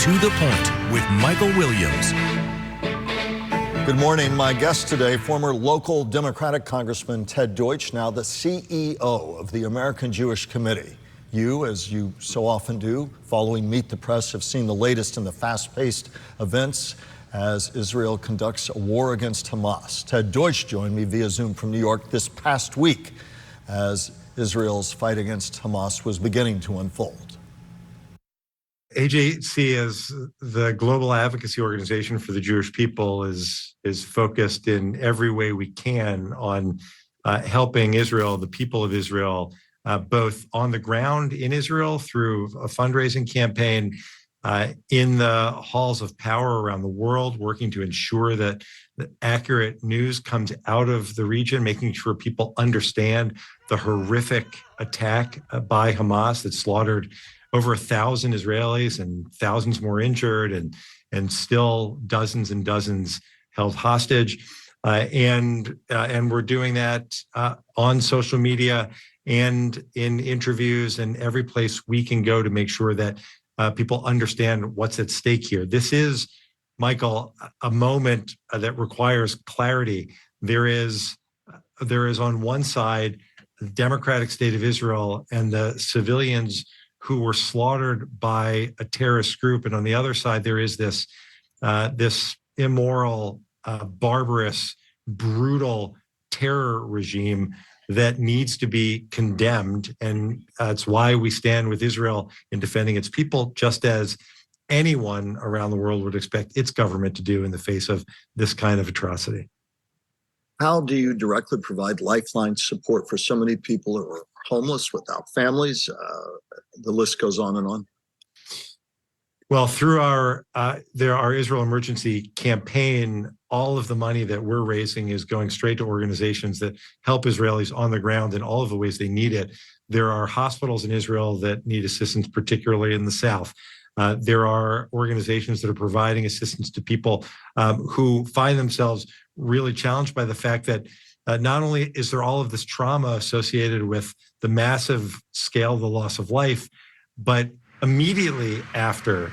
To the Point with Michael Williams. Good morning. My guest today, former local Democratic Congressman Ted Deutch, now the CEO of the American Jewish Committee. You, as you so often do, following Meet the Press, have seen the latest in the fast-paced events as Israel conducts a war against Hamas. Ted Deutch joined me via Zoom from New York this past week as Israel's fight against Hamas was beginning to unfold. AJC, as the global advocacy organization for the Jewish people, is focused in every way we can on helping Israel, the people of Israel, both on the ground in Israel through a fundraising campaign, in the halls of power around the world, working to ensure that the accurate news comes out of the region, making sure people understand the horrific attack by Hamas that slaughtered over 1,000 Israelis and thousands more injured, and still dozens and dozens held hostage. And we're doing that on social media and in interviews and every place we can go to make sure that people understand what's at stake here. This is, Michael, a moment that requires clarity. There is on one side the democratic state of Israel and the civilians who were slaughtered by a terrorist group, and on the other side there is this immoral, barbarous, brutal terror regime that needs to be condemned, and that's why we stand with Israel in defending its people, just as anyone around the world would expect its government to do in the face of this kind of atrocity. How do you directly provide Lifeline support for so many people who are homeless, without families? The list goes on and on. Well, through our Israel Emergency Campaign, all of the money that we're raising is going straight to organizations that help Israelis on the ground in all of the ways they need it. There are hospitals in Israel that need assistance, particularly in the south. There are organizations that are providing assistance to people who find themselves really challenged by the fact that not only is there all of this trauma associated with the massive scale of the loss of life, but immediately after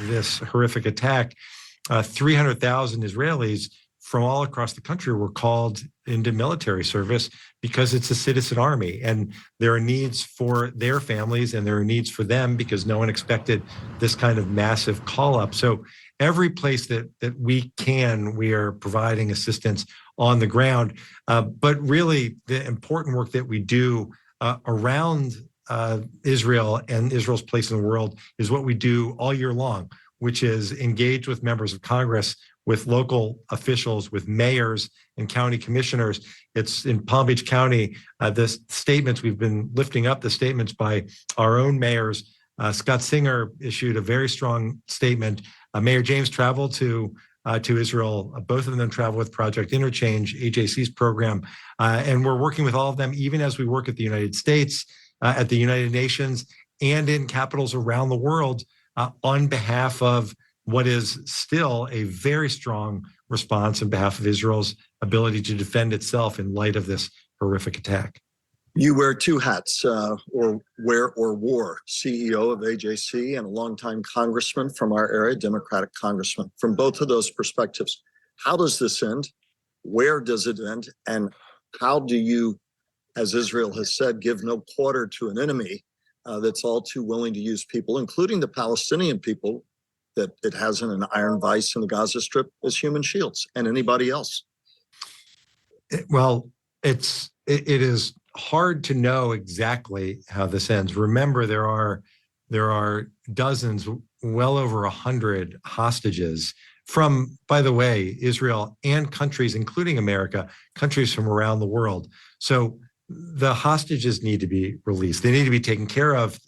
this horrific attack, 300,000 Israelis from all across the country were called into military service because it's a citizen army, and there are needs for their families and there are needs for them because no one expected this kind of massive call up. So every place that we can, we are providing assistance on the ground. But really the important work that we do around Israel and Israel's place in the world is what we do all year long, which is engage with members of Congress, with local officials, with mayors and county commissioners. It's in Palm Beach County, the statements, we've been lifting up the statements by our own mayors. Scott Singer issued a very strong statement. Mayor James traveled to Israel. Both of them travel with Project Interchange, AJC's program. And we're working with all of them, even as we work at the United States, at the United Nations, and in capitals around the world on behalf of what is still a very strong response on behalf of Israel's ability to defend itself in light of this horrific attack. You wear two hats, or wore CEO of AJC and a longtime congressman from our area, Democratic congressman. From both of those perspectives, how does this end? Where does it end? And how do you, as Israel has said, give no quarter to an enemy that's all too willing to use people, including the Palestinian people that it has in an iron vice in the Gaza Strip, as human shields, and anybody else? Well, it is hard to know exactly how this ends. Remember, there are dozens, well over 100 hostages from, by the way, Israel and countries, including America, countries from around the world. So the hostages need to be released. They need to be taken care of.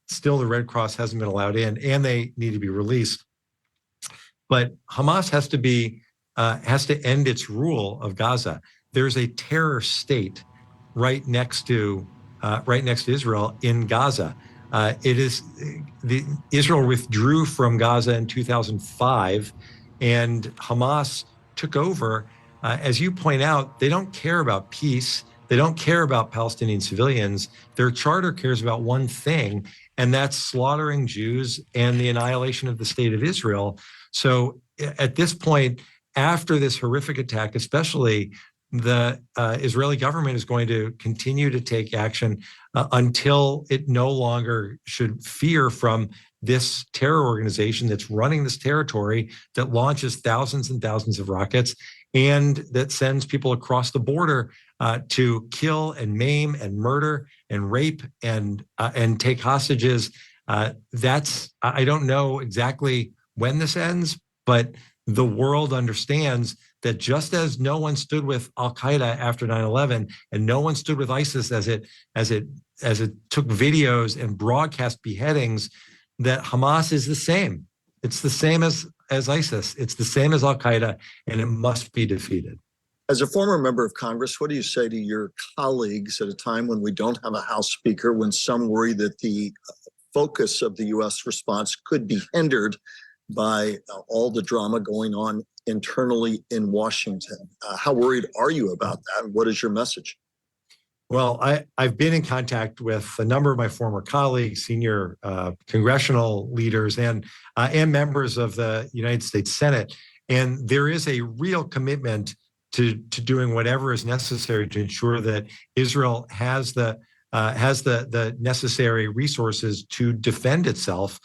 Still, the Red Cross hasn't been allowed in, and they need to be released. But Hamas has to end its rule of Gaza. There's a terror state right next to Israel in Gaza. Israel withdrew from Gaza in 2005, and Hamas took over. As you point out, they don't care about peace. They don't care about Palestinian civilians. Their charter cares about one thing, and that's slaughtering Jews and the annihilation of the state of Israel. So at this point, after this horrific attack, especially, the Israeli government is going to continue to take action until it no longer should fear from this terror organization that's running this territory, that launches thousands and thousands of rockets, and that sends people across the border to kill and maim and murder and rape and take hostages. I don't know exactly when this ends, but the world understands that just as no one stood with Al-Qaeda after 9/11, and no one stood with ISIS as it took videos and broadcast beheadings, that Hamas is the same. It's the same as ISIS. It's the same as Al-Qaeda, and it must be defeated. As a former member of Congress, what do you say to your colleagues at a time when we don't have a House Speaker, when some worry that the focus of the U.S. response could be hindered by all the drama going on internally in Washington? How worried are you about that? And what is your message? Well, I've been in contact with a number of my former colleagues, senior congressional leaders, and members of the United States Senate, and there is a real commitment to doing whatever is necessary to ensure that Israel has the necessary resources to defend itself.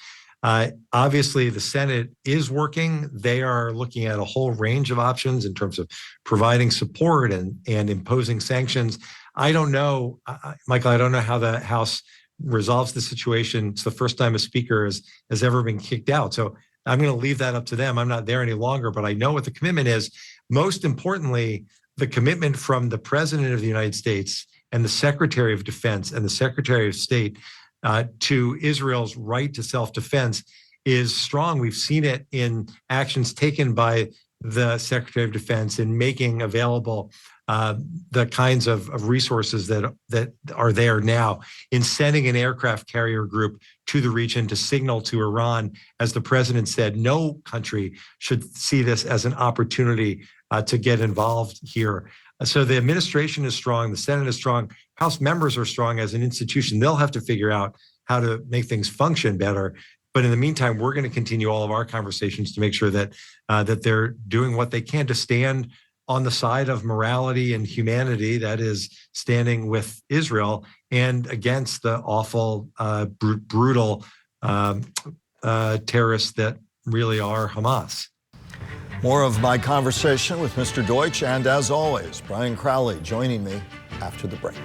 Obviously, the Senate is working. They are looking at a whole range of options in terms of providing support and imposing sanctions. I don't know, Michael, I don't know how the House resolves the situation. It's the first time a speaker has ever been kicked out. So I'm going to leave that up to them. I'm not there any longer, but I know what the commitment is. Most importantly, the commitment from the President of the United States and the Secretary of Defense and the Secretary of State to Israel's right to self-defense is strong. We've seen it in actions taken by the Secretary of Defense in making available the kinds of resources that are there now, in sending an aircraft carrier group to the region to signal to Iran. As the president said, no country should see this as an opportunity to get involved here. So the administration is strong, the Senate is strong, House members are strong as an institution. They'll have to figure out how to make things function better. But in the meantime, we're going to continue all of our conversations to make sure that they're doing what they can to stand on the side of morality and humanity, that is, standing with Israel and against the awful, brutal terrorists that really are Hamas. More of my conversation with Mr. Deutch, and as always, Brian Crowley joining me after the break.